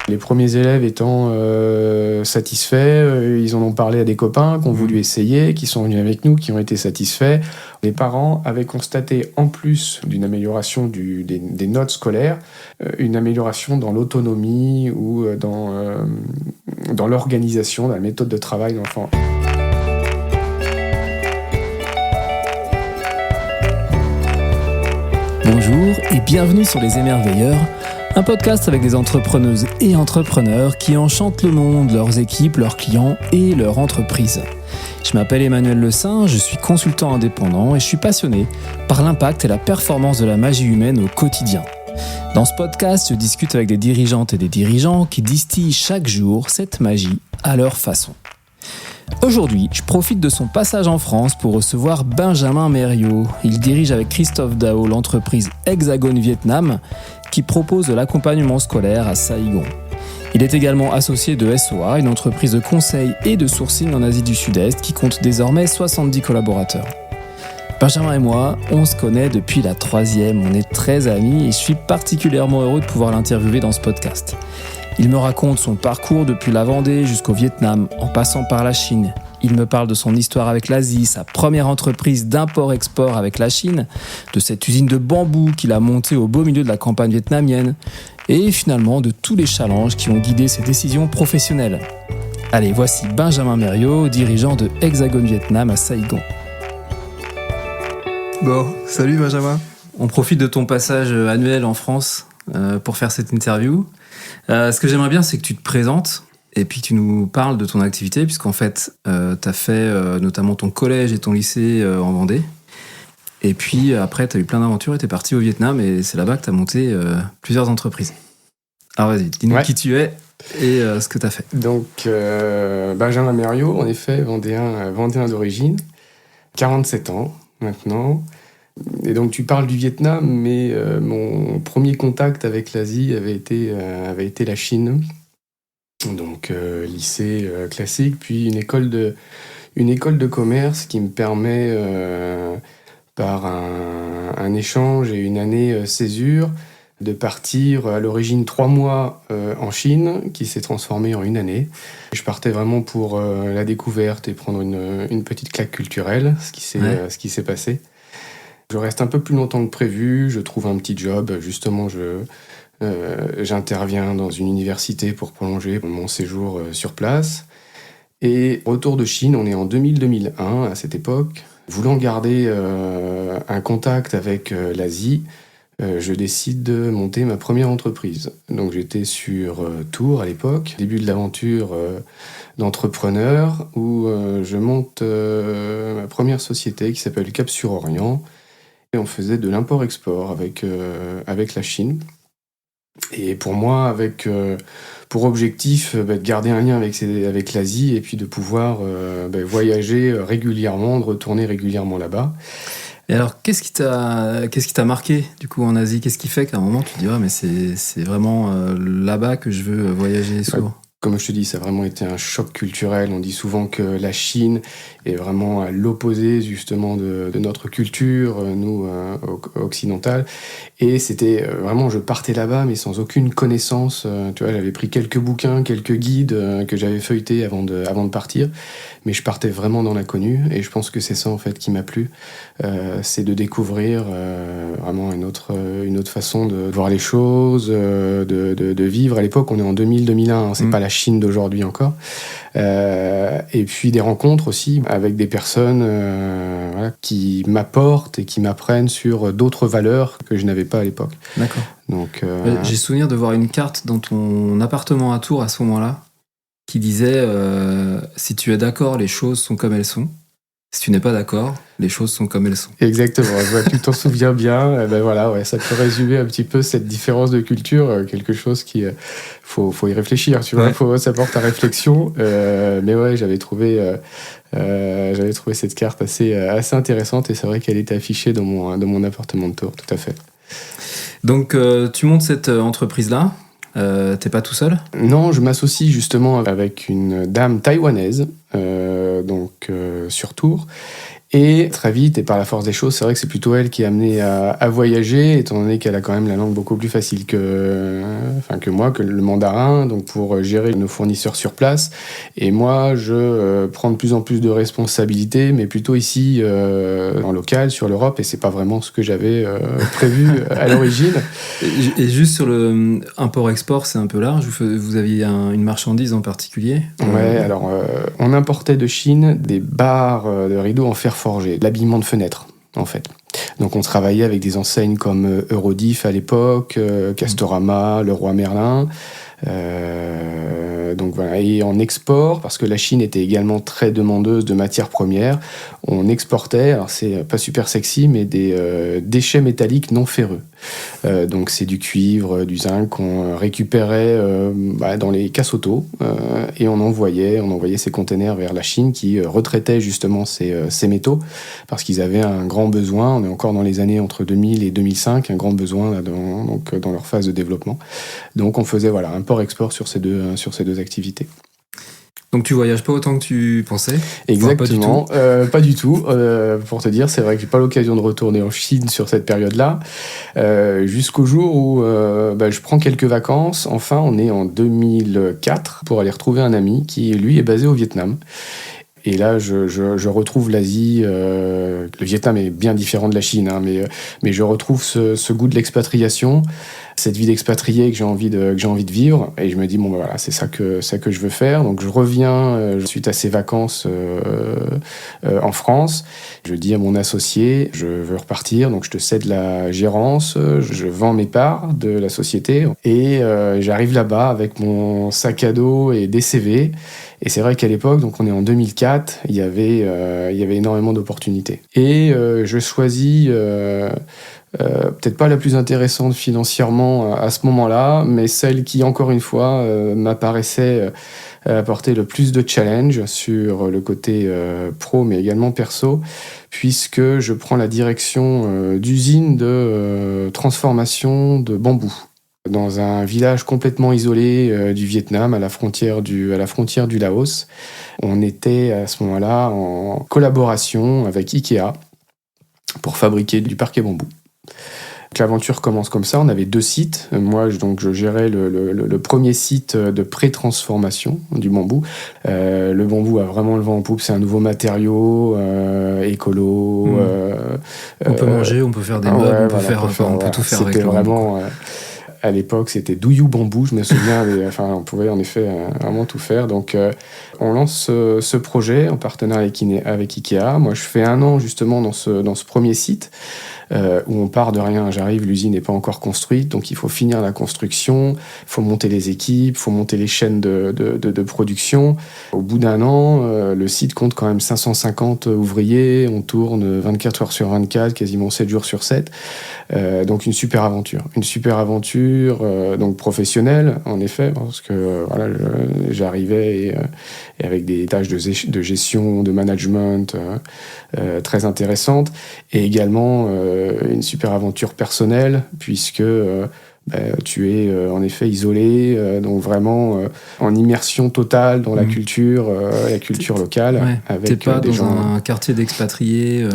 Les premiers élèves étant satisfaits, ils en ont parlé à des copains qui ont voulu essayer, qui sont venus avec nous, qui ont été satisfaits. Les parents avaient constaté, en plus d'une amélioration des notes scolaires, une amélioration dans l'autonomie ou dans l'organisation, dans la méthode de travail de l'enfant. Bonjour et bienvenue sur Les Émerveilleurs, un podcast avec des entrepreneuses et entrepreneurs qui enchantent le monde, leurs équipes, leurs clients et leur entreprise. Je m'appelle Emmanuel Le Saint, je suis consultant indépendant et je suis passionné par l'impact et la performance de la magie humaine au quotidien. Dans ce podcast, je discute avec des dirigeantes et des dirigeants qui distillent chaque jour cette magie à leur façon. Aujourd'hui, je profite de son passage en France pour recevoir Benjamin Mériot. Il dirige avec Christophe Dao l'entreprise Hexagone Vietnam qui propose de l'accompagnement scolaire à Saigon. Il est également associé de SOA, une entreprise de conseil et de sourcing en Asie du Sud-Est qui compte désormais 70 collaborateurs. Benjamin et moi, on se connaît depuis la 3e, on est très amis et je suis particulièrement heureux de pouvoir l'interviewer dans ce podcast. Il me raconte son parcours depuis la Vendée jusqu'au Vietnam, en passant par la Chine. Il me parle de son histoire avec l'Asie, sa première entreprise d'import-export avec la Chine, de cette usine de bambou qu'il a montée au beau milieu de la campagne vietnamienne, et finalement de tous les challenges qui ont guidé ses décisions professionnelles. Allez, voici Benjamin Mériot, dirigeant de Hexagone Vietnam à Saigon. Bon, salut Benjamin. On profite de ton passage annuel en France pour faire cette interview. Ce que j'aimerais bien, c'est que tu te présentes et puis que tu nous parles de ton activité, puisqu'en fait, tu as fait notamment ton collège et ton lycée en Vendée. Et puis après, tu as eu plein d'aventures et tu es parti au Vietnam et c'est là-bas que tu as monté plusieurs entreprises. Alors vas-y, dis-nous qui tu es et ce que tu as fait. Donc, Benjamin Mériot, en effet, vendéen d'origine, 47 ans maintenant. Et donc tu parles du Vietnam, mais mon premier contact avec l'Asie avait été la Chine. Donc lycée classique, puis une école de commerce qui me permet, par un échange et une année césure, de partir à l'origine 3 mois en Chine, qui s'est transformé en une année. Je partais vraiment pour la découverte et prendre une petite claque culturelle, ce qui s'est passé. Je reste un peu plus longtemps que prévu, je trouve un petit job, justement j'interviens dans une université pour prolonger mon séjour sur place. Et retour de Chine, on est en 2000-2001 à cette époque. Voulant garder un contact avec l'Asie, je décide de monter ma première entreprise. Donc j'étais sur Tours à l'époque, début de l'aventure d'entrepreneur, où je monte ma première société qui s'appelle Cap sur Orient. Et on faisait de l'import-export avec la Chine. Et pour moi, avec pour objectif de garder un lien avec l'Asie et puis de pouvoir voyager régulièrement, de retourner régulièrement là-bas. Et alors, qu'est-ce qui t'a marqué du coup en Asie ? Qu'est-ce qui fait qu'à un moment tu te dis mais c'est vraiment là-bas que je veux voyager souvent ? Comme je te dis, ça a vraiment été un choc culturel. On dit souvent que la Chine est vraiment à l'opposé justement de notre culture, nous, occidentale. Et c'était vraiment, je partais là-bas, mais sans aucune connaissance. Tu vois, j'avais pris quelques bouquins, quelques guides que j'avais feuilletés avant de partir. Mais je partais vraiment dans l'inconnu. Et je pense que c'est ça, en fait, qui m'a plu. C'est de découvrir vraiment une autre façon de voir les choses, de vivre. À l'époque, on est en 2000-2001, c'est pas la Chine d'aujourd'hui encore. Et puis des rencontres aussi avec des personnes qui m'apportent et qui m'apprennent sur d'autres valeurs que je n'avais pas à l'époque. D'accord. Donc, j'ai souvenir de voir une carte dans ton appartement à Tours à ce moment-là qui disait si tu es d'accord, les choses sont comme elles sont. Si tu n'es pas d'accord, les choses sont comme elles sont. Exactement, je vois que tu t'en souviens bien. Ça peut résumer un petit peu cette différence de culture, quelque chose qui faut y réfléchir, tu vois, ça porte à réflexion. Mais ouais, j'avais trouvé cette carte assez intéressante et c'est vrai qu'elle était affichée dans mon appartement de Tours, tout à fait. Donc tu montes cette entreprise-là. T'es pas tout seul ? Non, je m'associe justement avec une dame taïwanaise, sur Tours. Et très vite, et par la force des choses, c'est vrai que c'est plutôt elle qui est amenée à voyager, étant donné qu'elle a quand même la langue beaucoup plus facile que moi, que le mandarin, donc pour gérer nos fournisseurs sur place. Et moi, je prends de plus en plus de responsabilités, mais plutôt ici, en local, sur l'Europe, et c'est pas vraiment ce que j'avais prévu à l'origine. Et juste sur le import-export, c'est un peu large. Vous aviez une marchandise en particulier? Ouais, alors on importait de Chine des barres de rideaux en fer forgé, de l'habillement de fenêtres, en fait. Donc on travaillait avec des enseignes comme Eurodif à l'époque, Castorama, Leroy Merlin. Donc voilà. Et en export, parce que la Chine était également très demandeuse de matières premières, on exportait, alors c'est pas super sexy, mais des déchets métalliques non ferreux. Donc c'est du cuivre, du zinc qu'on récupérait dans les casses auto et on envoyait ces containers vers la Chine qui retraitait justement ces métaux parce qu'ils avaient un grand besoin. On est encore dans les années entre 2000 et 2005, un grand besoin là, dans leur phase de développement. Donc on faisait import-export sur ces deux activités. Donc tu voyages pas autant que tu pensais? Exactement, pas du tout. Pour te dire, c'est vrai que j'ai pas l'occasion de retourner en Chine sur cette période-là, jusqu'au jour où je prends quelques vacances. Enfin, on est en 2004 pour aller retrouver un ami qui, lui, est basé au Vietnam. Et là, je retrouve l'Asie. Le Vietnam est bien différent de la Chine, hein, mais je retrouve ce goût de l'expatriation, cette vie d'expatrié que j'ai envie de vivre. Et je me dis c'est ça que je veux faire. Donc je reviens suite à ces vacances en France. Je dis à mon associé, je veux repartir, donc je te cède la gérance. Je vends mes parts de la société et j'arrive là-bas avec mon sac à dos et des CV. Et c'est vrai qu'à l'époque, donc on est en 2004, il y avait énormément d'opportunités. Et je choisis, peut-être pas la plus intéressante financièrement à ce moment-là, mais celle qui, encore une fois, m'apparaissait apporter le plus de challenge sur le côté pro, mais également perso, puisque je prends la direction d'usine de transformation de bambou dans un village complètement isolé du Vietnam, à la frontière du Laos. On était à ce moment-là en collaboration avec Ikea pour fabriquer du parquet bambou. Donc, l'aventure commence comme ça. On avait 2 sites. Moi, je gérais le premier site de pré-transformation du bambou. Le bambou a vraiment le vent en poupe. C'est un nouveau matériau écolo. On peut manger, on peut faire des meubles, on peut tout faire avec le bambou. À l'époque, c'était Douillou Bambou, je me souviens. On pouvait en effet vraiment tout faire. Donc, on lance ce projet en partenariat avec Ikea. Moi, je fais 1 an justement dans ce premier site où on part de rien. J'arrive, l'usine n'est pas encore construite, donc il faut finir la construction, il faut monter les équipes, il faut monter les chaînes de production. Au bout d'1 an, le site compte quand même 550 ouvriers. On tourne 24 heures sur 24, quasiment 7 jours sur 7. Donc une super aventure, donc professionnelle en effet, parce que j'arrivais et avec des tâches de gestion, de management très intéressantes, et également une super aventure personnelle puisque tu es en effet isolé, donc vraiment en immersion totale dans la culture locale. Ouais. Avec t'es pas des dans gens... un quartier d'expatriés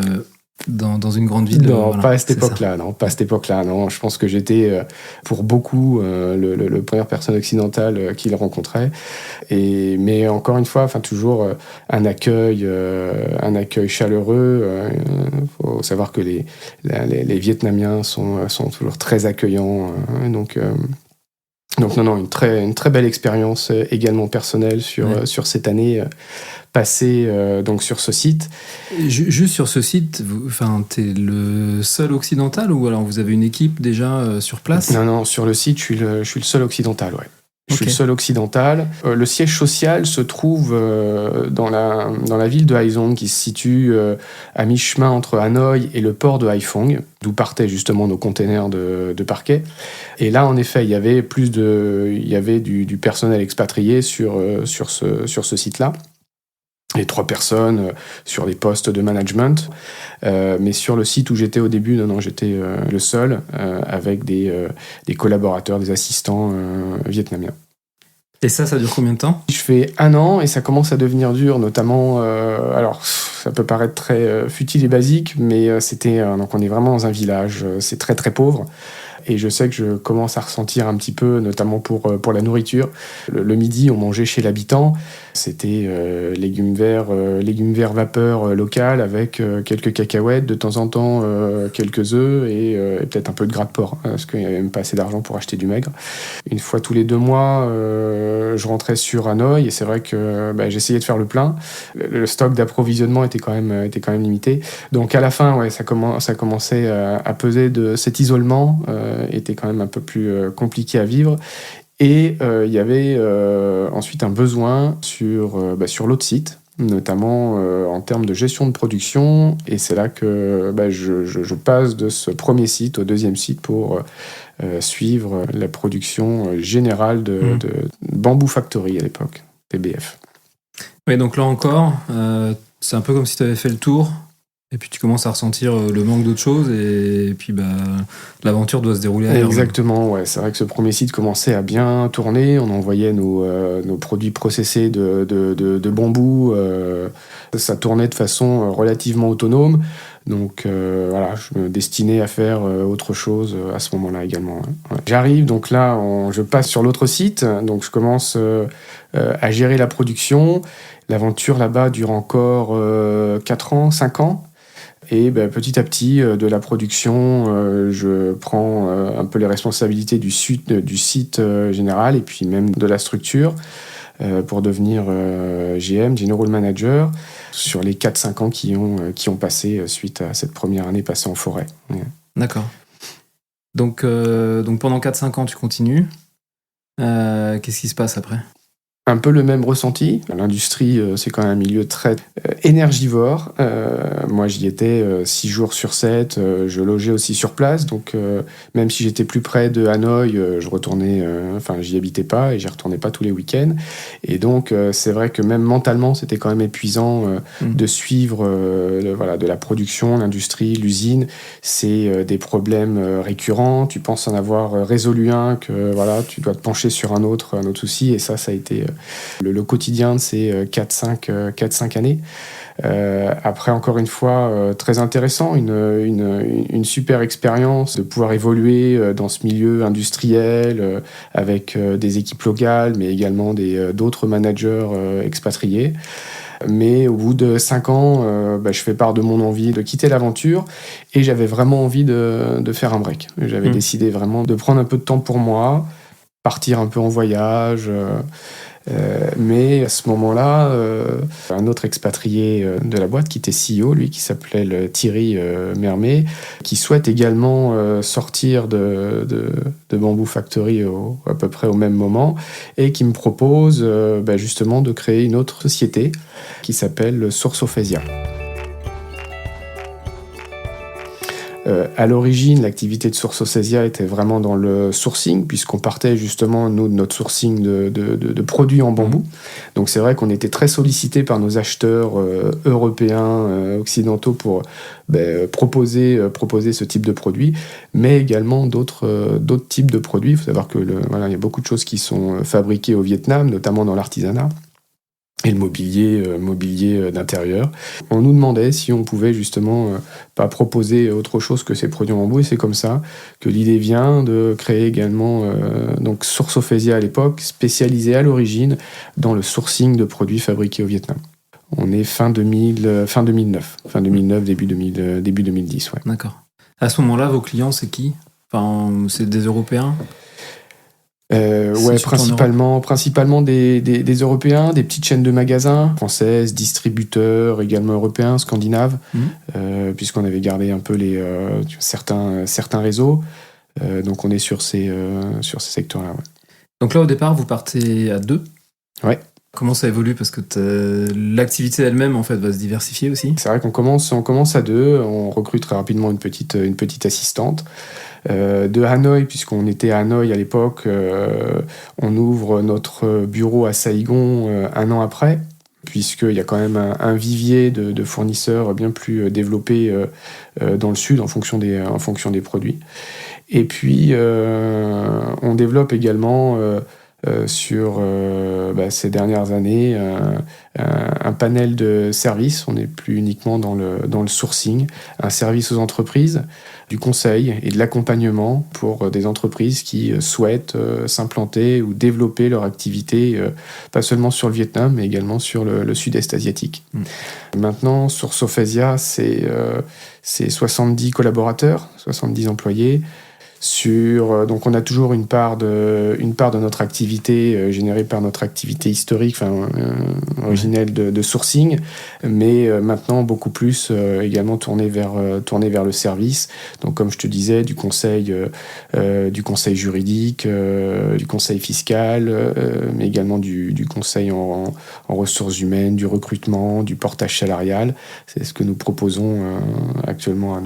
dans une grande ville. Non, pas à cette époque-là. Non, je pense que j'étais pour beaucoup le première personne occidentale qu'ils rencontraient. Mais encore une fois, toujours un accueil chaleureux. Faut savoir que les Vietnamiens sont toujours très accueillants. Donc non, une très belle expérience également personnelle sur cette année passée donc sur ce site. Juste sur ce site, t'es le seul occidental ou alors vous avez une équipe déjà sur place? Non, sur le site, je suis le seul occidental, ouais. Je suis le seul occidental. Le siège social se trouve dans la ville de Haiphong, qui se situe à mi-chemin entre Hanoï et le port de Haiphong, d'où partaient justement nos containers de parquet. Et là, en effet, il y avait du personnel expatrié sur ce site-là. Et 3 personnes sur des postes de management. Mais sur le site où j'étais au début, non, j'étais le seul, avec des collaborateurs, des assistants vietnamiens. Et ça dure combien de temps ? Je fais 1 an et ça commence à devenir dur, notamment, alors ça peut paraître très futile et basique, mais donc on est vraiment dans un village, c'est très très pauvre. Et je sais que je commence à ressentir un petit peu, notamment pour la nourriture. Le midi, on mangeait chez l'habitant. C'était légumes verts vapeur local avec quelques cacahuètes, de temps en temps quelques œufs et peut-être un peu de gras de porc, parce qu'il n'y avait même pas assez d'argent pour acheter du maigre. Une fois tous les 2 mois, je rentrais sur Hanoï et c'est vrai que j'essayais de faire le plein. Le stock d'approvisionnement était quand même limité. Donc à la fin, ouais, ça commençait à peser de cet isolement. Était quand même un peu plus compliqué à vivre. Et il y avait ensuite un besoin sur l'autre site, notamment en termes de gestion de production. Et c'est là que je passe de ce premier site au deuxième site pour suivre la production générale de Bamboo Factory à l'époque, TBF. Oui, donc là encore, c'est un peu comme si tu avais fait le tour. Et puis tu commences à ressentir le manque d'autre chose et puis l'aventure doit se dérouler ailleurs. Exactement, ouais. C'est vrai que ce premier site commençait à bien tourner. On envoyait nos produits processés de bambou. Ça tournait de façon relativement autonome. Donc voilà, je me destinais à faire autre chose à ce moment-là également. Ouais. J'arrive, donc là, je passe sur l'autre site. Donc je commence à gérer la production. L'aventure là-bas dure encore 4 ans, 5 ans. Et petit à petit, de la production, je prends un peu les responsabilités du site général et puis même de la structure pour devenir GM, General Manager, sur les 4-5 ans qui ont passé suite à cette première année passée en forêt. Ouais. D'accord. Donc pendant 4-5 ans, tu continues. Qu'est-ce qui se passe après ? Un peu le même ressenti. L'industrie, c'est quand même un milieu très énergivore. Moi, j'y étais 6 jours sur 7. Je logeais aussi sur place. Donc, même si j'étais plus près de Hanoï, je retournais... j'y habitais pas et j'y retournais pas tous les week-ends. Et donc, c'est vrai que même mentalement, c'était quand même épuisant de suivre de la production, l'industrie, l'usine. C'est des problèmes récurrents. Tu penses en avoir résolu un, que tu dois te pencher sur un autre souci. Et ça a été... le quotidien de ces 4-5 années. Après, encore une fois, très intéressant, une super expérience de pouvoir évoluer dans ce milieu industriel avec des équipes locales, mais également d'autres managers expatriés. Mais au bout de 5 ans, je fais part de mon envie de quitter l'aventure et j'avais vraiment envie de faire un break. J'avais décidé vraiment de prendre un peu de temps pour moi, partir un peu en voyage. Mais à ce moment-là, un autre expatrié de la boîte, qui était CEO, lui, qui s'appelait Thierry Mermet, qui souhaite également sortir de Bamboo Factory à peu près au même moment, et qui me propose justement de créer une autre société qui s'appelle Sourcophasia. À l'origine, l'activité de Sourcophasia était vraiment dans le sourcing, puisqu'on partait justement, nous, de notre sourcing de produits en bambou. Donc c'est vrai qu'on était très sollicités par nos acheteurs européens, occidentaux, pour proposer ce type de produits, mais également d'autres types de produits. Il faut savoir que il y a beaucoup de choses qui sont fabriquées au Vietnam, notamment dans l'artisanat et le mobilier d'intérieur. On nous demandait si on pouvait justement pas proposer autre chose que ces produits en bambou, et c'est comme ça que l'idée vient de créer également donc Sourcophasia à l'époque, spécialisée à l'origine dans le sourcing de produits fabriqués au Vietnam. On est fin 2009, début 2010, ouais. D'accord. À ce moment-là, vos clients, c'est qui ? Enfin, c'est des Européens ? Principalement des Européens, des petites chaînes de magasins françaises, distributeurs également européens, scandinaves, puisqu'on avait gardé un peu certains réseaux. Donc on est sur ces secteurs-là. Ouais. Donc là, au départ, vous partez à 2 ? Ouais. Comment ça évolue ? Parce que l'activité elle-même, en fait, va se diversifier aussi. C'est vrai qu'on commence à 2. On recrute très rapidement une petite assistante. De Hanoï, puisqu'on était à Hanoï à l'époque, on ouvre notre bureau à Saïgon 1 an après, puisqu'il y a quand même un vivier de fournisseurs bien plus développé dans le sud en fonction des produits. Et puis, on développe également sur ces dernières années un panel de services. On n'est plus uniquement dans le sourcing, un service aux entreprises, du conseil et de l'accompagnement pour des entreprises qui souhaitent s'implanter ou développer leur activité, pas seulement sur le Vietnam, mais également sur le sud-est asiatique. Maintenant, sur Sophesia, c'est 70 collaborateurs, 70 employés. Donc on a toujours une part de notre activité générée par notre activité historique, originelle de sourcing, mais maintenant beaucoup plus également tournée vers le service. Donc comme je te disais, du conseil juridique, du conseil fiscal, mais également du conseil en ressources humaines, du recrutement, du portage salarial. C'est ce que nous proposons actuellement à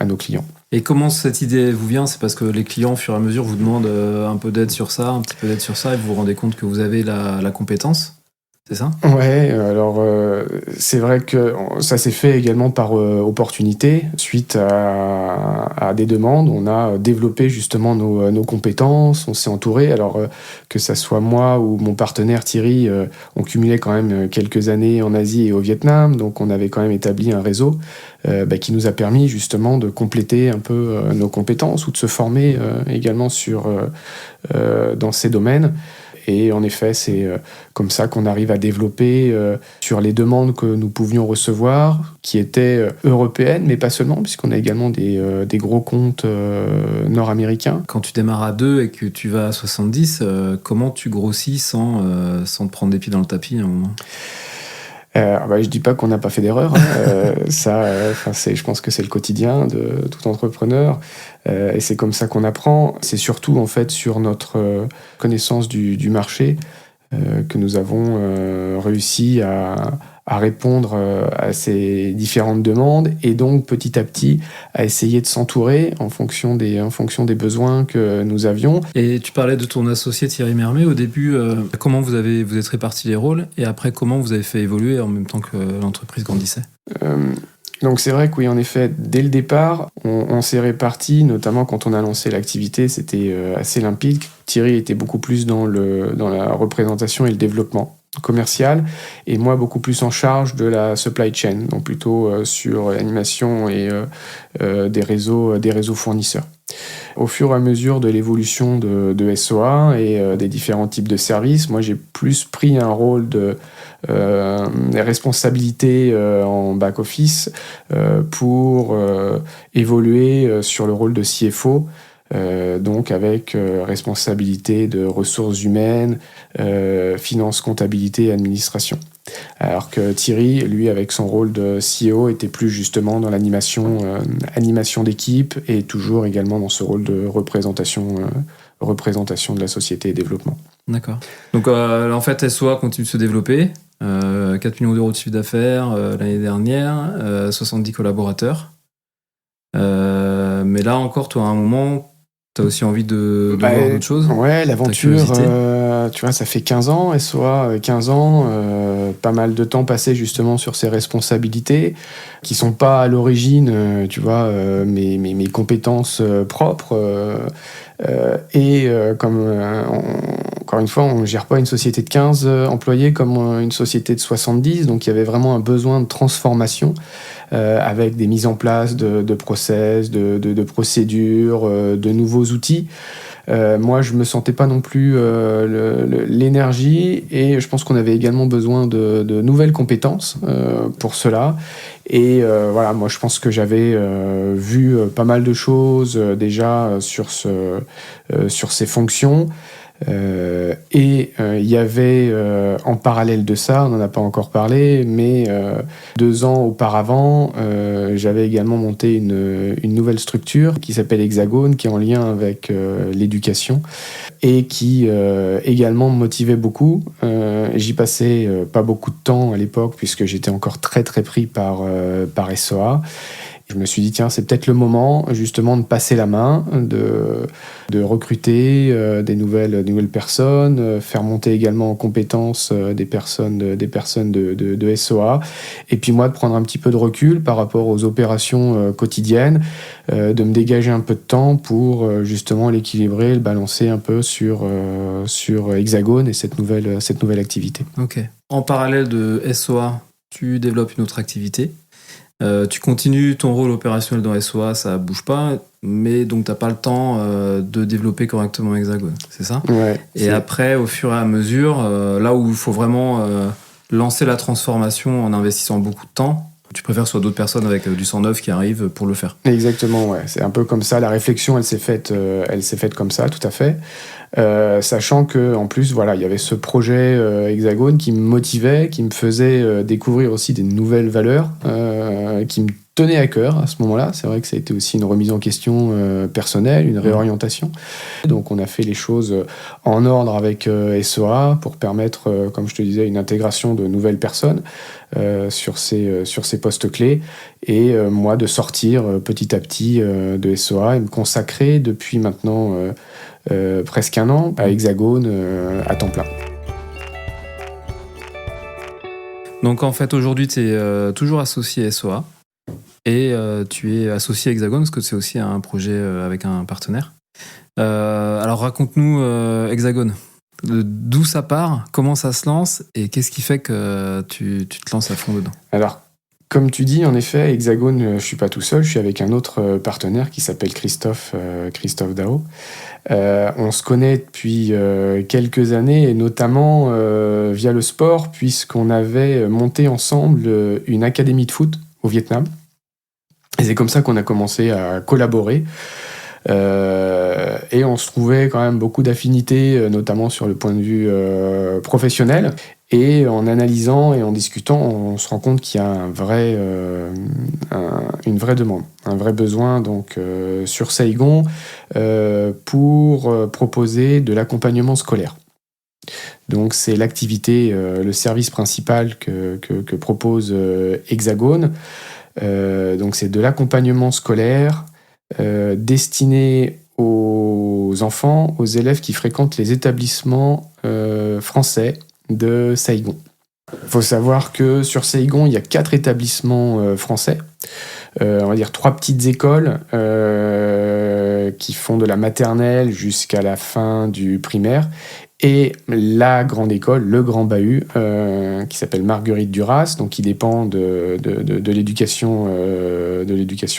nos clients. Et comment cette idée vous vient ? C'est parce que les clients, au fur et à mesure, vous demandent un peu d'aide sur ça, un petit peu d'aide sur ça, et vous vous rendez compte que vous avez la compétence ? C'est ça ? Ouais, alors c'est vrai que ça s'est fait également par opportunité. Suite à des demandes, on a développé justement nos compétences, on s'est entouré. Alors que ça soit moi ou mon partenaire Thierry, on cumulait quand même quelques années en Asie et au Vietnam, donc on avait quand même établi un réseau qui nous a permis justement de compléter un peu nos compétences ou de se former également dans ces domaines. Et en effet, c'est comme ça qu'on arrive à développer sur les demandes que nous pouvions recevoir, qui étaient européennes, mais pas seulement, puisqu'on a également des gros comptes nord-américains. Quand tu démarres à 2 et que tu vas à 70, comment tu grossis sans te prendre des pieds dans le tapis à un moment ? Je dis pas qu'on n'a pas fait d'erreur. Je pense que c'est le quotidien de tout entrepreneur. Et c'est comme ça qu'on apprend. C'est surtout en fait sur notre connaissance du marché que nous avons réussi à répondre à ces différentes demandes et donc petit à petit à essayer de s'entourer en fonction des besoins que nous avions. Et tu parlais de ton associé Thierry Mermet au début. Comment vous êtes répartis les rôles et après comment vous avez fait évoluer en même temps que l'entreprise grandissait ? Donc c'est vrai que oui, en effet, dès le départ, on s'est répartis, notamment quand on a lancé l'activité, c'était assez limpide. Thierry était beaucoup plus dans la représentation et le développement commercial, et moi beaucoup plus en charge de la supply chain, donc plutôt sur l'animation et des réseaux fournisseurs. Au fur et à mesure de l'évolution de SOA et des différents types de services, moi j'ai plus pris un rôle de responsabilité en back-office pour évoluer sur le rôle de CFO, donc avec responsabilité de ressources humaines, finance, comptabilité et administration. Alors que Thierry, lui, avec son rôle de CEO, était plus justement dans l'animation d'équipe et toujours également dans ce rôle de représentation de la société et développement. D'accord. Donc en fait, SOA continue de se développer. 4 millions d'euros de chiffre d'affaires l'année dernière, 70 collaborateurs. Mais là encore, toi, à un moment, tu as aussi envie de voir d'autres choses ? Ouais, l'aventure, tu vois, ça fait 15 ans, SOA, 15 ans, pas mal de temps passé justement sur ces responsabilités qui sont pas à l'origine, tu vois, mes compétences propres. Encore une fois, on ne gère pas une société de 15 employés comme une société de 70, donc il y avait vraiment un besoin de transformation avec des mises en place de process, de procédures, de nouveaux outils. Moi, je me sentais pas non plus l'énergie, et je pense qu'on avait également besoin de nouvelles compétences pour cela. Et voilà, moi, je pense que j'avais vu pas mal de choses déjà sur ces fonctions. Il y avait en parallèle de ça, on n'en a pas encore parlé, mais 2 ans auparavant, j'avais également monté une nouvelle structure qui s'appelle Hexagone, qui est en lien avec l'éducation et qui également me motivait beaucoup. J'y passais pas beaucoup de temps à l'époque puisque j'étais encore très très pris par SOA. Je me suis dit, tiens, c'est peut-être le moment justement de passer la main, de recruter des nouvelles personnes, faire monter également en compétences des personnes de SOA, et puis moi de prendre un petit peu de recul par rapport aux opérations quotidiennes, de me dégager un peu de temps pour justement l'équilibrer, le balancer un peu sur Hexagone et cette nouvelle activité. Ok. En parallèle de SOA, tu développes une autre activité. Tu continues ton rôle opérationnel dans SOA, ça bouge pas, mais donc t'as pas le temps de développer correctement Hexagone, c'est ça ? Ouais. Et après, au fur et à mesure, là où il faut vraiment lancer la transformation en investissant beaucoup de temps, tu préfères que ce soit d'autres personnes avec du sang neuf qui arrivent pour le faire. Exactement, ouais. C'est un peu comme ça. La réflexion, elle s'est faite comme ça, tout à fait. Sachant que en plus, voilà, il y avait ce projet Hexagone qui me motivait, qui me faisait découvrir aussi des nouvelles valeurs, qui me tenaient à cœur à ce moment-là. C'est vrai que ça a été aussi une remise en question personnelle, une réorientation. Donc on a fait les choses en ordre avec SOA pour permettre, comme je te disais, une intégration de nouvelles personnes sur ces postes clés, et moi de sortir petit à petit de SOA et me consacrer depuis maintenant presque un an à Hexagone à temps plein. Donc en fait, aujourd'hui, tu es toujours associé à SOA et tu es associé à Hexagone parce que c'est aussi un projet avec un partenaire. Alors raconte-nous Hexagone. D'où ça part, comment ça se lance et qu'est-ce qui fait que tu te lances à fond dedans ? Alors, comme tu dis, en effet, Hexagone, je ne suis pas tout seul, je suis avec un autre partenaire qui s'appelle Christophe Dao. On se connaît depuis quelques années, et notamment via le sport, puisqu'on avait monté ensemble une académie de foot au Vietnam. Et c'est comme ça qu'on a commencé à collaborer. Et on se trouvait quand même beaucoup d'affinités, notamment sur le point de vue professionnel. Et en analysant et en discutant, on se rend compte qu'il y a une vraie demande, un vrai besoin donc, sur Saigon pour proposer de l'accompagnement scolaire. Donc c'est l'activité, le service principal que propose Hexagone. Donc c'est de l'accompagnement scolaire destiné aux enfants, aux élèves qui fréquentent les établissements français de Saigon. Il faut savoir que sur Saigon, il y a 4 établissements français, on va dire 3 petites écoles qui font de la maternelle jusqu'à la fin du primaire, et la grande école, le Grand Bahut, qui s'appelle Marguerite Duras, donc qui dépend de l'éducation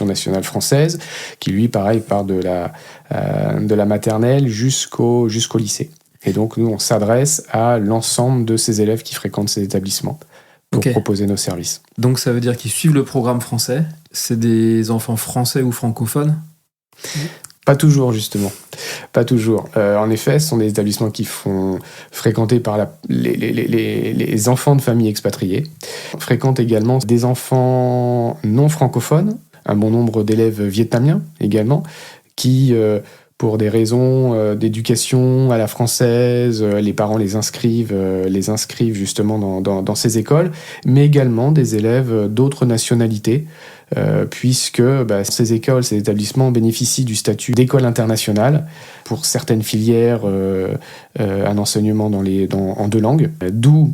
nationale française, qui lui, pareil, part de la maternelle jusqu'au lycée. Et donc, nous, on s'adresse à l'ensemble de ces élèves qui fréquentent ces établissements pour proposer nos services. Donc, ça veut dire qu'ils suivent le programme français. C'est des enfants français ou francophones ? Pas toujours, justement. Pas toujours. En effet, ce sont des établissements qui font fréquenter par les enfants de familles expatriées. On fréquente également des enfants non francophones, un bon nombre d'élèves vietnamiens également, qui... pour des raisons d'éducation à la française, les parents les inscrivent justement dans ces écoles, mais également des élèves d'autres nationalités, puisque ces écoles, ces établissements bénéficient du statut d'école internationale pour certaines filières, un enseignement en 2 langues, d'où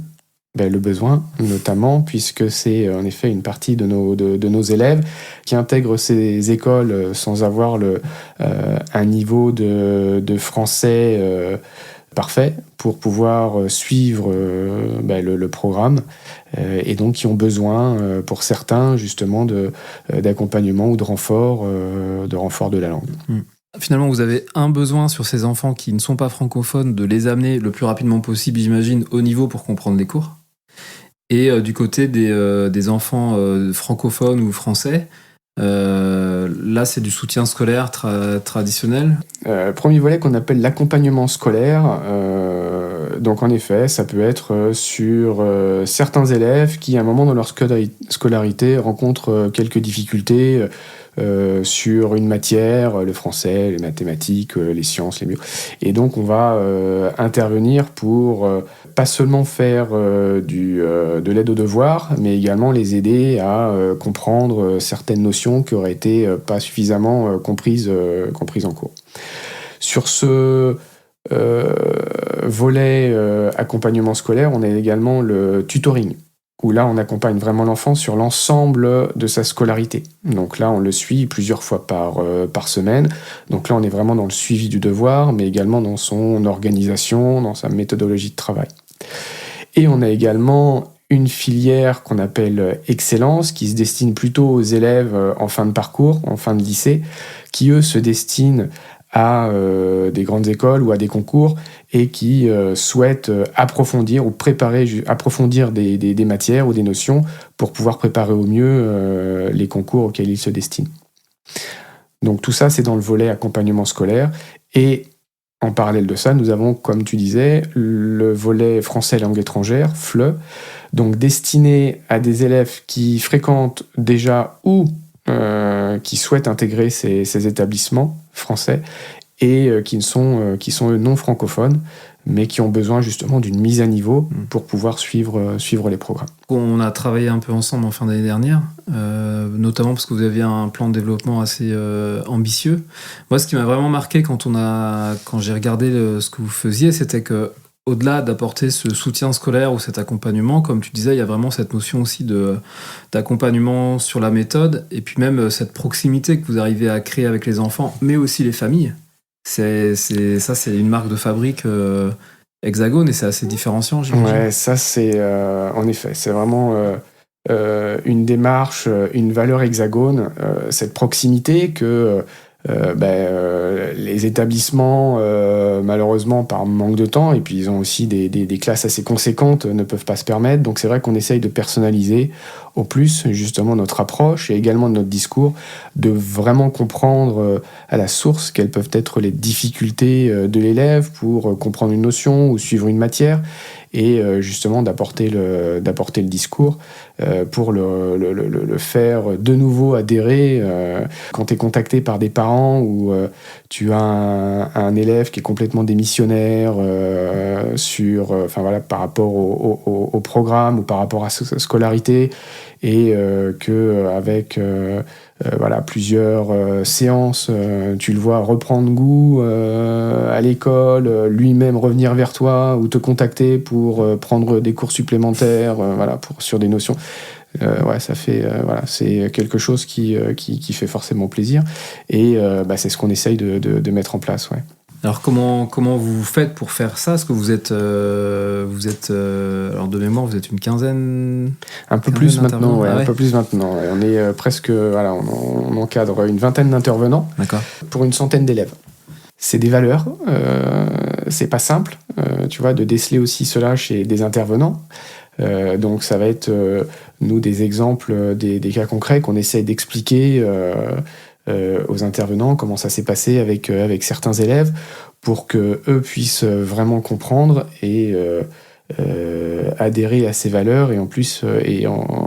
le besoin, notamment, puisque c'est en effet une partie de nos élèves qui intègrent ces écoles sans avoir un niveau de français parfait pour pouvoir suivre le programme, et donc qui ont besoin, pour certains, justement, d'accompagnement ou de renfort de la langue. Finalement, vous avez un besoin sur ces enfants qui ne sont pas francophones, de les amener le plus rapidement possible, j'imagine, au niveau pour comprendre les cours. Et du côté des enfants francophones ou français, là, c'est du soutien scolaire traditionnel. Premier volet qu'on appelle l'accompagnement scolaire. Donc, en effet, ça peut être sur certains élèves qui, à un moment dans leur scolarité, rencontrent quelques difficultés, sur une matière, le français, les mathématiques, les sciences, les bio. Et donc on va intervenir pour pas seulement faire de l'aide aux devoirs, mais également les aider à comprendre certaines notions qui auraient été pas suffisamment comprises en cours. Sur ce volet accompagnement scolaire, on a également le tutoring, où là, on accompagne vraiment l'enfant sur l'ensemble de sa scolarité. Donc là, on le suit plusieurs fois par semaine. Donc là, on est vraiment dans le suivi du devoir, mais également dans son organisation, dans sa méthodologie de travail. Et on a également une filière qu'on appelle Excellence, qui se destine plutôt aux élèves en fin de parcours, en fin de lycée, qui, eux, se destinent à des grandes écoles ou à des concours et qui souhaitent approfondir ou approfondir des matières ou des notions pour pouvoir préparer au mieux les concours auxquels ils se destinent. Donc tout ça, c'est dans le volet accompagnement scolaire. Et en parallèle de ça, nous avons, comme tu disais, le volet français langue étrangère, FLE, donc destiné à des élèves qui fréquentent déjà ou qui souhaitent intégrer ces établissements français et qui sont eux non francophones, mais qui ont besoin justement d'une mise à niveau pour pouvoir suivre les programmes. On a travaillé un peu ensemble en fin d'année dernière, notamment parce que vous aviez un plan de développement assez ambitieux. Moi, ce qui m'a vraiment marqué quand j'ai regardé ce que vous faisiez, c'était que au-delà d'apporter ce soutien scolaire ou cet accompagnement, comme tu disais, il y a vraiment cette notion aussi d'accompagnement sur la méthode, et puis même cette proximité que vous arrivez à créer avec les enfants, mais aussi les familles. C'est une marque de fabrique Hexagone, et c'est assez différenciant, j'imagine. Ouais, ça c'est en effet, c'est vraiment une démarche, une valeur Hexagone, cette proximité que les établissements, malheureusement par manque de temps, et puis ils ont aussi des classes assez conséquentes, ne peuvent pas se permettre. Donc c'est vrai qu'on essaye de personnaliser au plus justement notre approche et également notre discours, de vraiment comprendre à la source quelles peuvent être les difficultés de l'élève pour comprendre une notion ou suivre une matière, et justement d'apporter le discours pour le faire de nouveau adhérer. Quand tu es contacté par des parents ou tu as un élève qui est complètement démissionnaire par rapport au programme ou par rapport à sa scolarité, et qu'avec plusieurs séances, tu le vois reprendre goût à l'école, lui-même revenir vers toi ou te contacter pour prendre des cours supplémentaires sur des notions. Ça fait c'est quelque chose qui fait forcément plaisir, et c'est ce qu'on essaye de mettre en place. Ouais. Alors comment vous faites pour faire ça ? Est-ce que vous êtes alors de mémoire, vous êtes une quinzaine ? Un peu plus maintenant, ouais, un peu plus maintenant. Ouais. On est presque, on encadre une vingtaine d'intervenants. D'accord. Pour une centaine d'élèves. C'est des valeurs, c'est pas simple, tu vois, de déceler aussi cela chez des intervenants. Donc ça va être, nous, des exemples, des cas concrets qu'on essaye d'expliquer aux intervenants, comment ça s'est passé avec certains élèves, pour qu'eux puissent vraiment comprendre et adhérer à ces valeurs, et en plus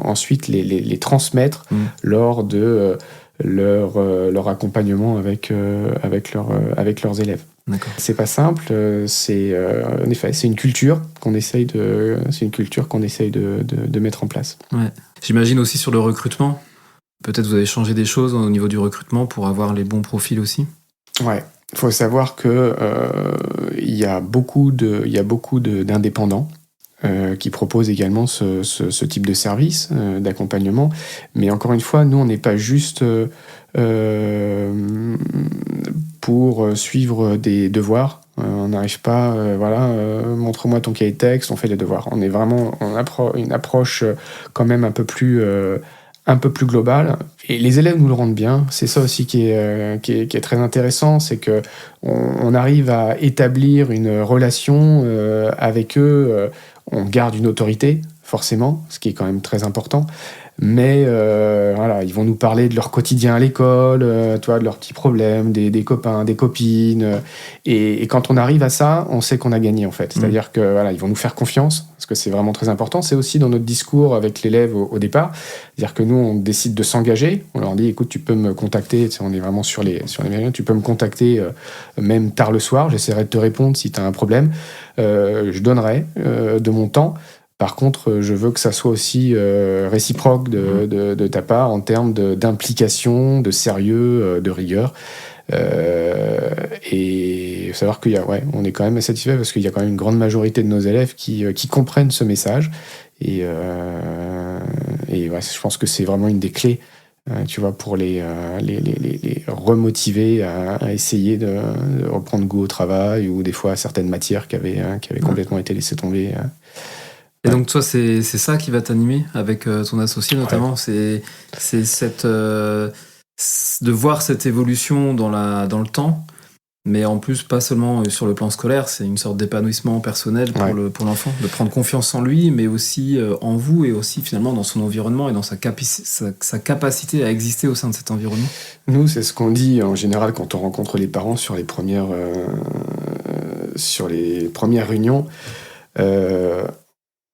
ensuite les transmettre lors de leur accompagnement avec leurs élèves. D'accord. C'est pas simple, en effet, c'est une culture qu'on essaye de mettre en place. Ouais. J'imagine aussi sur le recrutement. Peut-être vous avez changé des choses au niveau du recrutement pour avoir les bons profils aussi. Ouais, il faut savoir que il y a beaucoup d'indépendants qui proposent également ce type de service d'accompagnement. Mais encore une fois, nous, on n'est pas juste pour suivre des devoirs. On n'arrive pas, montre-moi ton cahier de texte, on fait les devoirs. On est vraiment une approche quand même un peu plus globale. Et les élèves nous le rendent bien. C'est ça aussi qui est très intéressant, c'est que on arrive à établir une relation avec eux. On garde une autorité, forcément, ce qui est quand même très important. Mais voilà, ils vont nous parler de leur quotidien à l'école, de leurs petits problèmes, des copains, des copines. Et quand on arrive à ça, on sait qu'on a gagné en fait. C'est-à-dire que voilà, ils vont nous faire confiance, parce que c'est vraiment très important. C'est aussi dans notre discours avec l'élève au départ. C'est-à-dire que nous, on décide de s'engager. On leur dit, écoute, tu peux me contacter. On est vraiment sur les méridiens. Tu peux me contacter même tard le soir. J'essaierai de te répondre si tu as un problème. Je donnerai de mon temps. Par contre, je veux que ça soit aussi réciproque de ta part en termes d'implication, de sérieux, de rigueur. Et savoir qu'il y a, on est quand même satisfait parce qu'il y a quand même une grande majorité de nos élèves qui comprennent ce message. Et je pense que c'est vraiment une des clés, tu vois, pour les remotiver à essayer de reprendre goût au travail ou des fois à certaines matières qui avaient complètement été laissées tomber. Et donc toi, c'est ça qui va t'animer avec ton associé notamment, c'est cette de voir cette évolution dans le temps, mais en plus pas seulement sur le plan scolaire, c'est une sorte d'épanouissement personnel pour l'enfant, de prendre confiance en lui, mais aussi en vous et aussi finalement dans son environnement et dans sa capacité à exister au sein de cet environnement. Nous, c'est ce qu'on dit en général quand on rencontre les parents sur les premières réunions.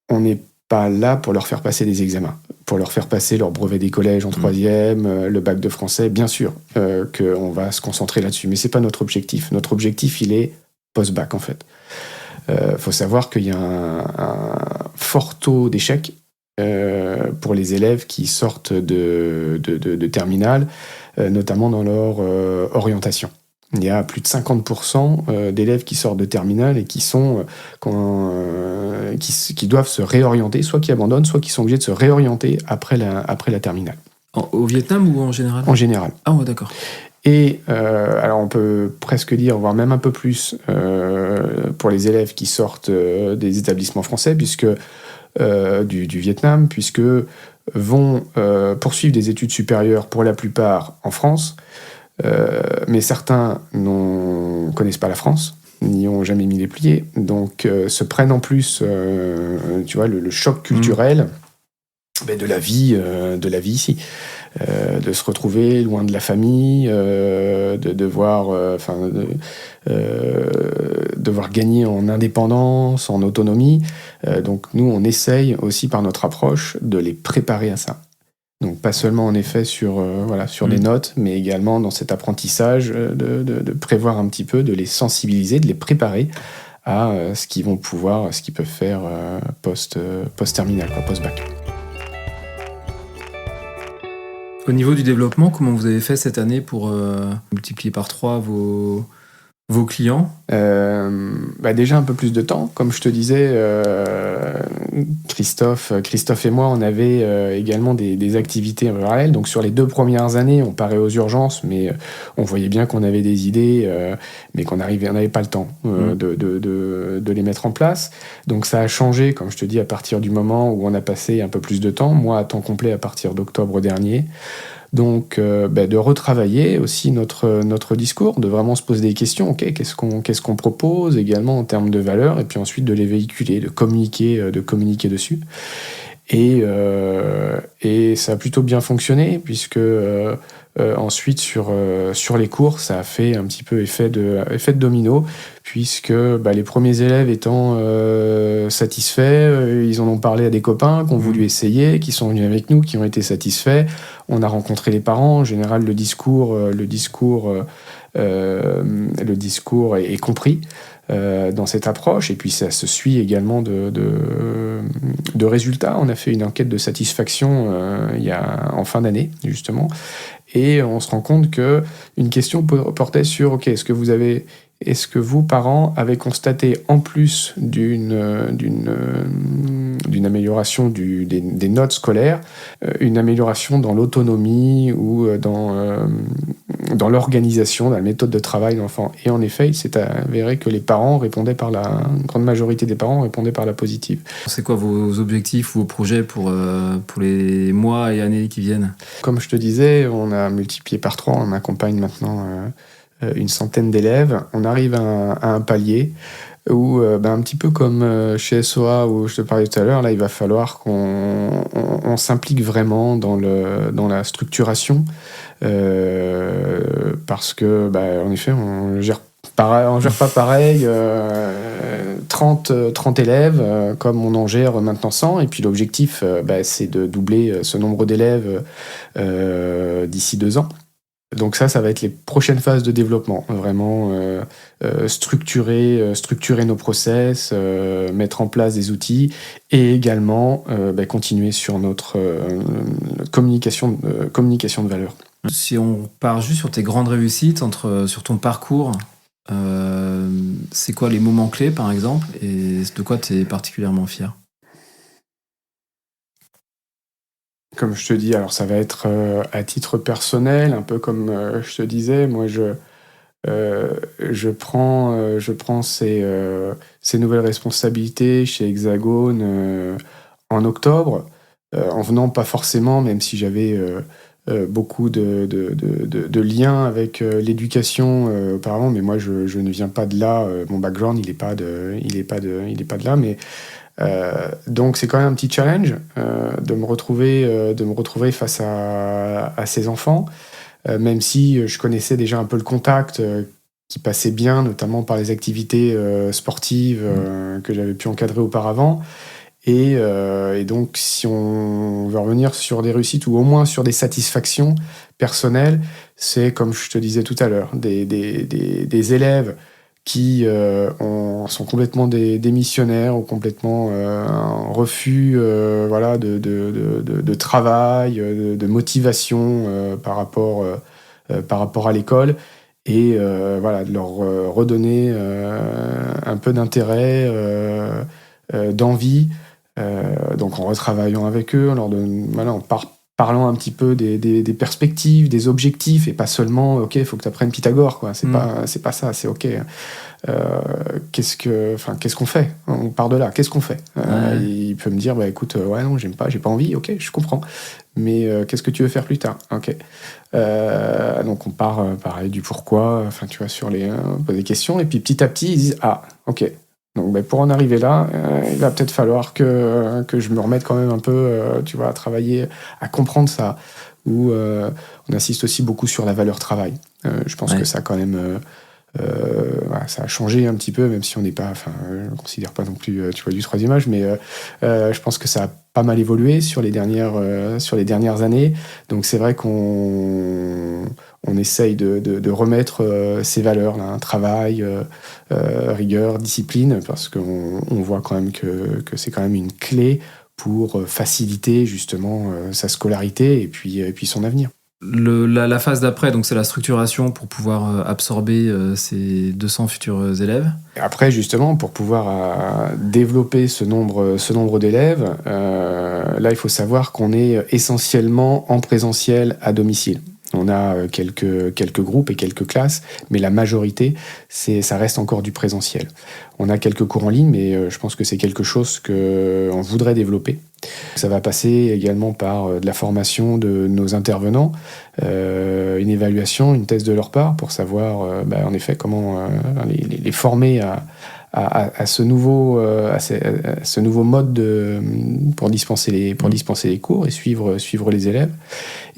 On n'est pas là pour leur faire passer des examens, pour leur faire passer leur brevet des collèges en 3e, le bac de français. Bien sûr qu'on va se concentrer là-dessus, mais ce n'est pas notre objectif. Notre objectif, il est post-bac, en fait. Faut savoir qu'il y a un fort taux d'échec pour les élèves qui sortent de terminale, notamment dans leur orientation. Il y a plus de 50% d'élèves qui sortent de terminale et qui doivent se réorienter, soit qui abandonnent, soit qui sont obligés de se réorienter après la terminale. Au Vietnam ou en général ? En général. Ah ouais, d'accord. Et alors on peut presque dire, voire même un peu plus, pour les élèves qui sortent des établissements français, puisque du Vietnam, puisque vont poursuivre des études supérieures pour la plupart en France. Mais certains connaissent pas la France, n'y ont jamais mis les pieds, donc se prennent en plus, tu vois, le choc culturel de la vie ici, de se retrouver loin de la famille, de devoir gagner en indépendance, en autonomie. Donc nous, on essaye aussi par notre approche de les préparer à ça. Donc pas seulement en effet sur les notes, mais également dans cet apprentissage de prévoir un petit peu, de les sensibiliser, de les préparer à ce qu'ils peuvent faire post-terminal, post-bac. Au niveau du développement, comment vous avez fait cette année pour multiplier par 3 vos clients ? Déjà un peu plus de temps. Comme je te disais, Christophe et moi, on avait également des activités en parallèle. Donc sur les 2 premières années, on parait aux urgences, mais on voyait bien qu'on avait des idées, mais on n'avait pas le temps de les mettre en place. Donc ça a changé, comme je te dis, à partir du moment où on a passé un peu plus de temps, moi à temps complet à partir d'octobre dernier. Donc, de retravailler aussi notre discours, de vraiment se poser des questions. Ok, qu'est-ce qu'on propose également en termes de valeurs, et puis ensuite de les véhiculer, de communiquer dessus. Et ça a plutôt bien fonctionné, puisque ensuite sur les cours, ça a fait un petit peu effet de domino, puisque les premiers élèves étant satisfaits, ils en ont parlé à des copains qui ont voulu essayer, qui sont venus avec nous, qui ont été satisfaits. On a rencontré les parents. En général, le discours est compris dans cette approche, et puis ça se suit également de résultats. On a fait une enquête de satisfaction en fin d'année, justement, et on se rend compte que une question portait sur est-ce que vous, parents, avez constaté, en plus d'une amélioration des notes scolaires, une amélioration dans l'autonomie ou dans l'organisation, dans la méthode de travail de l'enfant. Et en effet, il s'est avéré que une grande majorité des parents répondaient par la positive. C'est quoi vos objectifs ou vos projets pour les mois et années qui viennent ? Comme je te disais, on a multiplié par 3, on accompagne maintenant une centaine d'élèves. On arrive à un palier où un petit peu comme chez SOA où je te parlais tout à l'heure, là il va falloir qu'on s'implique vraiment dans la structuration, parce que en effet on gère pas pareil 30 élèves comme on en gère maintenant 100, et puis l'objectif c'est de doubler ce nombre d'élèves d'ici 2 ans. Donc ça va être les prochaines phases de développement, vraiment structurer nos process, mettre en place des outils, et également continuer sur notre communication de valeur. Si on part juste sur tes grandes réussites, sur ton parcours, c'est quoi les moments clés par exemple, et de quoi tu es particulièrement fier? Comme je te dis, alors ça va être à titre personnel, un peu comme je te disais, moi je prends ces nouvelles responsabilités chez Hexagone en octobre, en venant pas forcément, même si j'avais beaucoup de liens avec l'éducation auparavant, mais moi je ne viens pas de là, mon background il est pas de là, mais donc c'est quand même un petit challenge de me retrouver face à ces enfants, même si je connaissais déjà un peu le contact qui passait bien, notamment par les activités sportives que j'avais pu encadrer auparavant. Et donc si on veut revenir sur des réussites ou au moins sur des satisfactions personnelles, c'est comme je te disais tout à l'heure, des élèves qui sont complètement des missionnaires, ou complètement un refus de travail, de motivation par rapport à l'école, et de leur redonner un peu d'intérêt, d'envie, donc en retravaillant avec eux, en parlant un petit peu des perspectives, des objectifs, et pas seulement ok, il faut que tu apprennes Pythagore, quoi. C'est pas ça, c'est ok. Qu'est-ce qu'on fait? On part de là, qu'est-ce qu'on fait? Il peut me dire écoute, non, j'ai pas envie, ok, je comprends, mais qu'est-ce que tu veux faire plus tard? Ok. Donc on part pareil du pourquoi, tu vois, sur des questions, et puis petit à petit ils disent ok. Donc pour en arriver là, il va peut-être falloir que je me remette quand même un peu, tu vois, à travailler, à comprendre ça. Où on insiste aussi beaucoup sur la valeur travail. Je pense que ça quand même, ça a changé un petit peu, même si on n'est pas, je ne considère pas non plus, tu vois, du troisième âge, mais je pense que ça a pas mal évolué sur les dernières années. Donc c'est vrai qu'on essaye de remettre ces valeurs-là, un travail, rigueur, discipline, parce qu'on voit quand même que c'est quand même une clé pour faciliter justement sa scolarité et puis son avenir. La phase d'après, donc c'est la structuration pour pouvoir absorber ces 200 futurs élèves. Et après, justement, pour pouvoir développer ce nombre d'élèves, là, il faut savoir qu'on est essentiellement en présentiel à domicile. On a quelques groupes et quelques classes, mais la majorité, ça reste encore du présentiel. On a quelques cours en ligne, mais je pense que c'est quelque chose qu'on voudrait développer. Ça va passer également par de la formation de nos intervenants, une évaluation, une thèse de leur part, pour savoir en effet comment les former à ce nouveau mode pour dispenser les cours et suivre les élèves.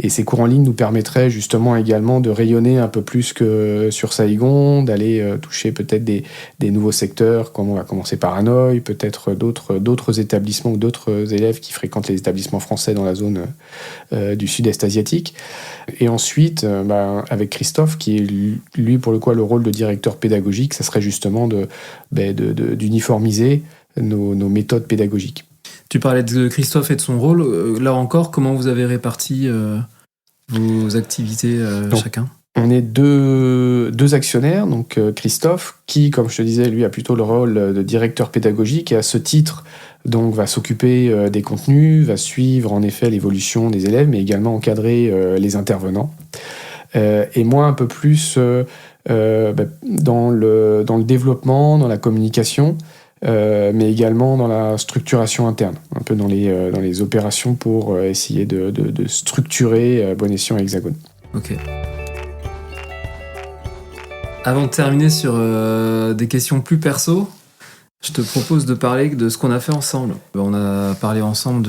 Et ces cours en ligne nous permettraient justement également de rayonner un peu plus que sur Saïgon, d'aller toucher peut-être des nouveaux secteurs, comme on va commencer par Hanoï, peut-être d'autres établissements ou d'autres élèves qui fréquentent les établissements français dans la zone du sud-est asiatique. Et ensuite, avec Christophe, qui est lui pour le coup a le rôle de directeur pédagogique, ça serait justement d'uniformiser nos méthodes pédagogiques. Tu parlais de Christophe et de son rôle. Là encore, comment vous avez réparti vos activités chacun? On est deux actionnaires, donc Christophe, qui, comme je te disais, lui a plutôt le rôle de directeur pédagogique, et à ce titre, donc va s'occuper des contenus, va suivre en effet l'évolution des élèves, mais également encadrer les intervenants. Et moi, un peu plus dans le développement, dans la communication, mais également dans la structuration interne, un peu dans les opérations pour essayer de structurer Bon Escient et Hexagone. Ok. Avant de terminer sur des questions plus perso, Je te propose de parler de ce qu'on a fait ensemble. On a parlé ensemble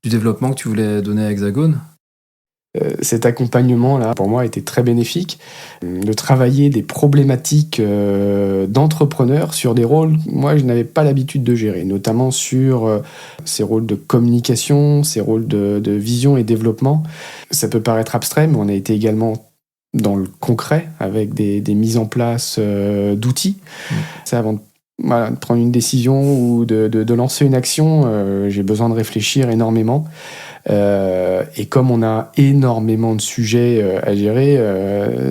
du développement que tu voulais donner à Hexagone. Cet accompagnement-là, pour moi, était très bénéfique. De travailler des problématiques d'entrepreneurs sur des rôles que moi, je n'avais pas l'habitude de gérer, notamment sur ces rôles de communication, ces rôles de vision et développement. Ça peut paraître abstrait, mais on a été également dans le concret, avec des mises en place d'outils. Ça, avant de prendre une décision ou de lancer une action, j'ai besoin de réfléchir énormément. Et comme on a énormément de sujets à gérer,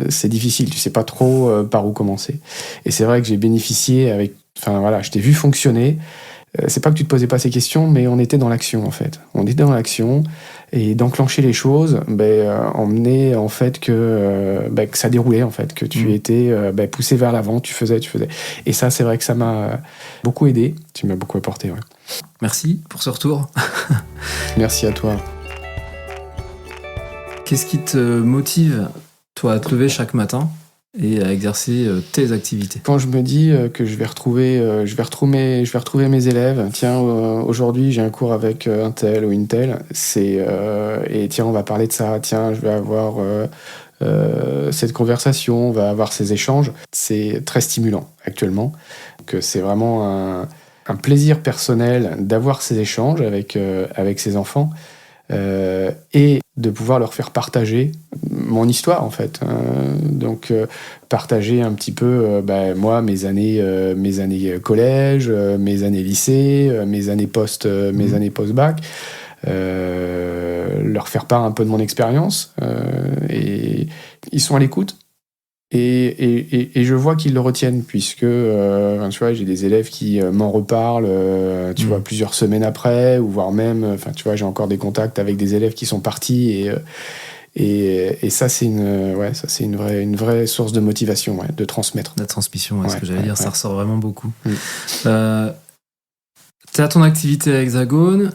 c'est difficile. Tu sais pas trop par où commencer. Et c'est vrai que j'ai bénéficié je t'ai vu fonctionner. C'est pas que tu te posais pas ces questions, mais on était dans l'action en fait. On était dans l'action et d'enclencher les choses, emmenait en fait que ça déroulait en fait, que tu étais poussé vers l'avant, tu faisais. Et ça, c'est vrai que ça m'a beaucoup aidé. Tu m'as beaucoup apporté. Ouais. Merci pour ce retour. Merci à toi. Qu'est-ce qui te motive, toi, à te lever chaque matin et à exercer tes activités? Quand je me dis que je vais retrouver mes élèves, tiens, aujourd'hui j'ai un cours avec un tel ou une telle, et tiens, on va parler de ça, tiens, je vais avoir cette conversation, on va avoir ces échanges, c'est très stimulant actuellement. Que c'est vraiment un plaisir personnel d'avoir ces échanges avec ces enfants. Et de pouvoir leur faire partager mon histoire en fait. Donc partager un petit peu moi mes années collège, mes années lycée, mes années post-bac, leur faire part un peu de mon expérience, et ils sont à l'écoute. Et je vois qu'ils le retiennent, puisque tu vois, j'ai des élèves qui m'en reparlent vois, plusieurs semaines après, ou voire même tu vois, j'ai encore des contacts avec des élèves qui sont partis, et ça c'est une vraie source de motivation, de transmettre. La transmission, ce que j'allais dire, ça ressort vraiment beaucoup. T'es à ton activité à Hexagone,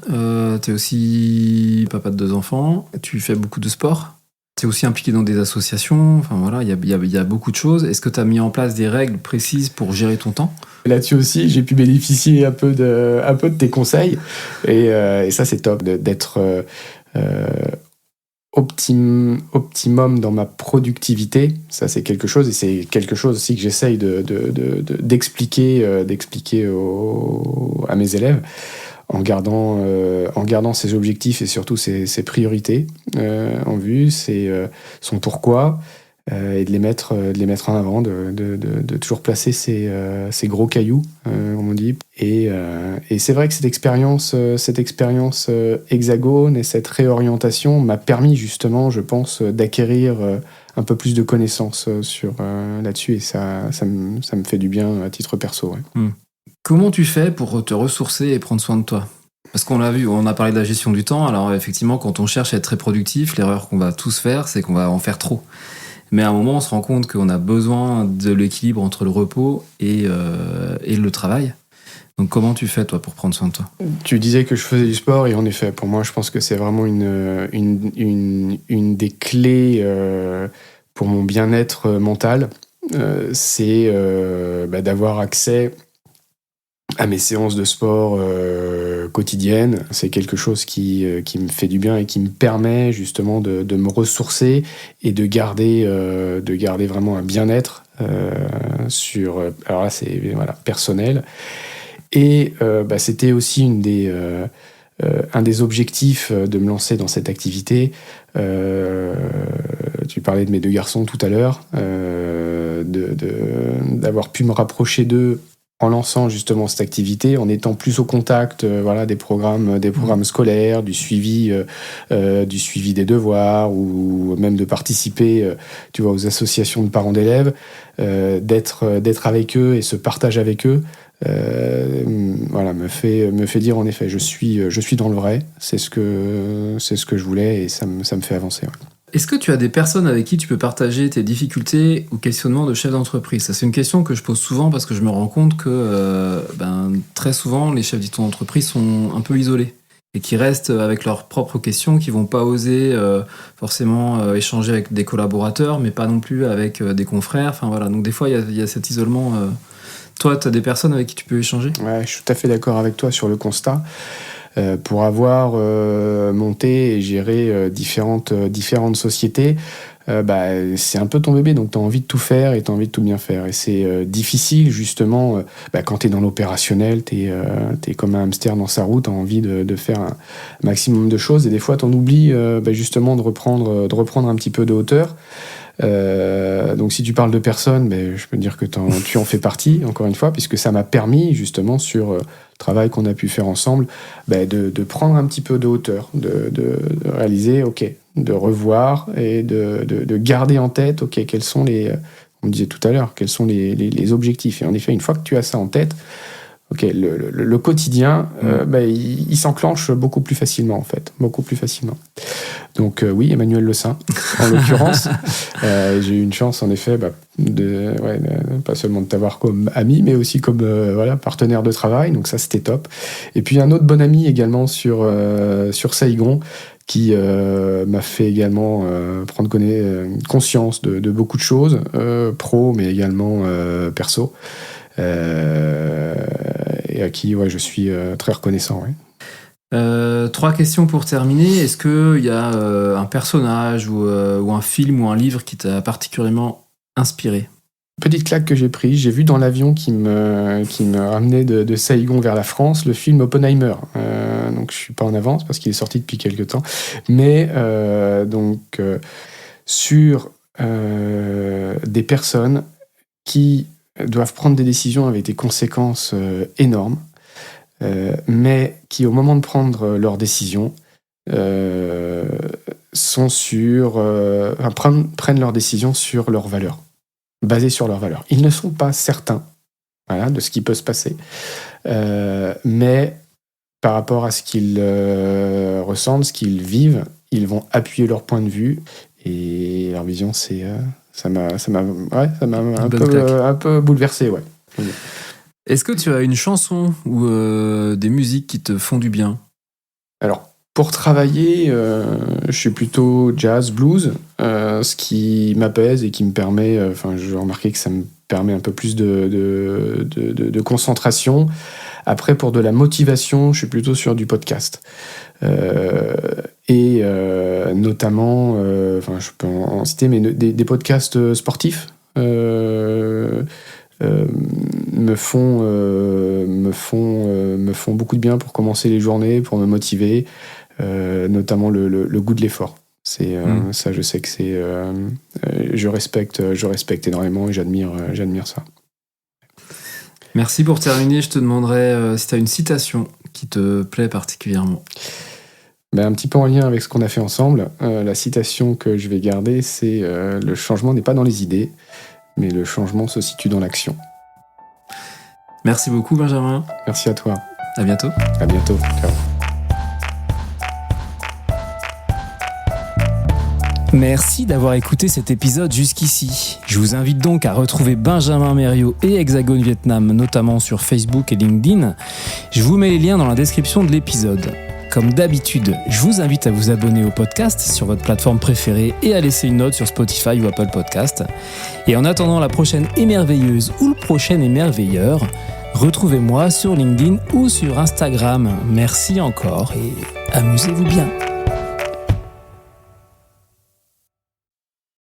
t'es aussi papa de 2 enfants, tu fais beaucoup de sport. T'es aussi impliqué dans des associations, enfin voilà, il y a beaucoup de choses. Est-ce que tu as mis en place des règles précises pour gérer ton temps? Là-dessus aussi, j'ai pu bénéficier un peu de tes conseils, et ça c'est top d'être optimum dans ma productivité. Ça c'est quelque chose, et c'est quelque chose aussi que j'essaye d'expliquer à mes élèves. En gardant ses objectifs et surtout ses priorités en vue, son pourquoi, et de les mettre en avant, de toujours placer ces gros cailloux, comme on dit. Et c'est vrai que cette expérience Hexagone et cette réorientation m'a permis justement, je pense, d'acquérir un peu plus de connaissances là-dessus, et ça me fait du bien à titre perso. Ouais. Comment tu fais pour te ressourcer et prendre soin de toi? Parce qu'on l'a vu, on a parlé de la gestion du temps. Alors effectivement, quand on cherche à être très productif, l'erreur qu'on va tous faire, c'est qu'on va en faire trop. Mais à un moment, on se rend compte qu'on a besoin de l'équilibre entre le repos et le travail. Donc comment tu fais, toi, pour prendre soin de toi? Tu disais que je faisais du sport, et en effet, pour moi, je pense que c'est vraiment une des clés pour mon bien-être mental. C'est d'avoir accès à mes séances de sport quotidiennes. C'est quelque chose qui me fait du bien et qui me permet justement de me ressourcer et de garder vraiment un bien-être alors là c'est personnel. Et c'était aussi un des objectifs de me lancer dans cette activité. Tu parlais de mes 2 garçons tout à l'heure, d'avoir pu me rapprocher d'eux en lançant justement cette activité, en étant plus au contact des programmes scolaires, du suivi des devoirs, ou même de participer tu vois, aux associations de parents d'élèves, d'être avec eux et ce partage avec eux, me fait dire en effet je suis dans le vrai, c'est ce que je voulais, et ça me fait avancer. Ouais. Est-ce que tu as des personnes avec qui tu peux partager tes difficultés ou questionnements de chef d'entreprise? Ça, c'est une question que je pose souvent parce que je me rends compte que très souvent, les chefs d'entreprise sont un peu isolés et qui restent avec leurs propres questions, qui vont pas oser forcément échanger avec des collaborateurs, mais pas non plus avec des confrères. Enfin voilà, donc des fois, il y a cet isolement. Toi, tu as des personnes avec qui tu peux échanger ? Ouais, je suis tout à fait d'accord avec toi sur le constat. Pour avoir monté et géré différentes sociétés, c'est un peu ton bébé, donc tu as envie de tout faire et tu as envie de tout bien faire. Et c'est difficile, justement, quand tu es dans l'opérationnel, tu es comme un hamster dans sa roue, tu as envie de faire un maximum de choses, et des fois tu en oublies justement de reprendre un petit peu de hauteur. Donc si tu parles de personnes, je peux te dire que tu en fais partie, encore une fois, puisque ça m'a permis, justement, sur le travail qu'on a pu faire ensemble, de prendre un petit peu de hauteur, de réaliser, de revoir et de garder en tête, quels sont on disait tout à l'heure, quels sont les objectifs. Et en effet, une fois que tu as ça en tête, le quotidien, il s'enclenche beaucoup plus facilement, en fait. Beaucoup plus facilement. Donc oui, Emmanuel Le Saint, en l'occurrence. J'ai eu une chance, en effet, pas seulement de t'avoir comme ami, mais aussi comme partenaire de travail. Donc ça, c'était top. Et puis un autre bon ami également sur Saigon, qui m'a fait également prendre conscience de beaucoup de choses, pro, mais également perso. Et à qui je suis très reconnaissant. Ouais. 3 questions pour terminer. Est-ce qu'il y a un personnage ou un film ou un livre qui t'a particulièrement inspiré ? Petite claque que j'ai prise, j'ai vu dans l'avion qui me ramenait de Saigon vers la France le film Oppenheimer. Donc je suis pas en avance parce qu'il est sorti depuis quelques temps. Mais sur des personnes qui doivent prendre des décisions avec des conséquences énormes, mais qui, au moment de prendre leurs décisions, prennent leurs décisions sur leurs valeurs, basées sur leurs valeurs. Ils ne sont pas certains de ce qui peut se passer, mais par rapport à ce qu'ils ressentent, ce qu'ils vivent, ils vont appuyer leur point de vue, et leur vision, ça m'a un peu bouleversé, ouais. Est-ce que tu as une chanson ou des musiques qui te font du bien ? Alors, pour travailler, je suis plutôt jazz, blues, ce qui m'apaise et qui me permet... j'ai remarqué que ça me permet un peu plus de concentration. Après, pour de la motivation, je suis plutôt sur du podcast. Et notamment, je peux en citer, mais des podcasts sportifs me font beaucoup de bien pour commencer les journées, pour me motiver, notamment le goût de l'effort. Ça, je sais que je respecte énormément et j'admire ça. Merci. Pour terminer, je te demanderais si tu as une citation qui te plaît particulièrement. Un petit peu en lien avec ce qu'on a fait ensemble, la citation que je vais garder, c'est « Le changement n'est pas dans les idées, mais le changement se situe dans l'action ». Merci beaucoup, Benjamin. Merci à toi. À bientôt. À bientôt. Ciao. Merci d'avoir écouté cet épisode jusqu'ici. Je vous invite donc à retrouver Benjamin Mériot et Hexagone Vietnam, notamment sur Facebook et LinkedIn. Je vous mets les liens dans la description de l'épisode. Comme d'habitude, je vous invite à vous abonner au podcast sur votre plateforme préférée et à laisser une note sur Spotify ou Apple Podcast. Et en attendant la prochaine émerveilleuse ou le prochain émerveilleur, retrouvez-moi sur LinkedIn ou sur Instagram. Merci encore et amusez-vous bien.